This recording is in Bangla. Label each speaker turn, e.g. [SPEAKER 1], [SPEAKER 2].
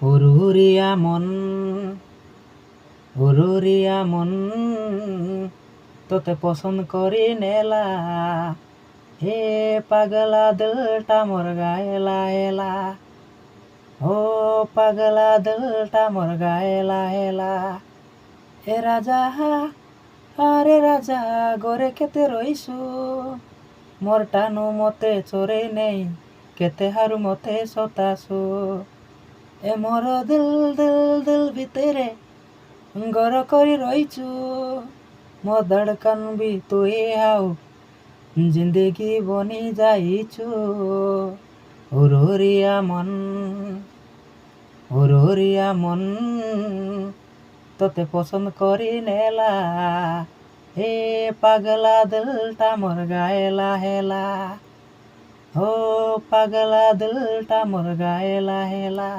[SPEAKER 1] হুরহুরিয়া মন হুরহুরিয়া মন তোতে পছন্দ করি নেলা হে পাগলা দিলটা মোর গায়েলা এলা ও পাগলা দিলটা মোর গায়েলা এলা এ রাজা আরে রাজা গোরে কেতে রইছু মোর টানু মতে চরে নেই কেতে হারু মতে সতাসু এ মোর দিল দিল দিল ভিতরে গর করি রইছু মো ধড়কন भी তুই হাও জিন্দেগি বনি যাইছু হুরহুরিয়া মন তোতে পছন্দ করি নেলা হে পাগলা দিলটা মোর গায়েলা হেলা ও পাগলা দিলটা মোর গায়েলা হেলা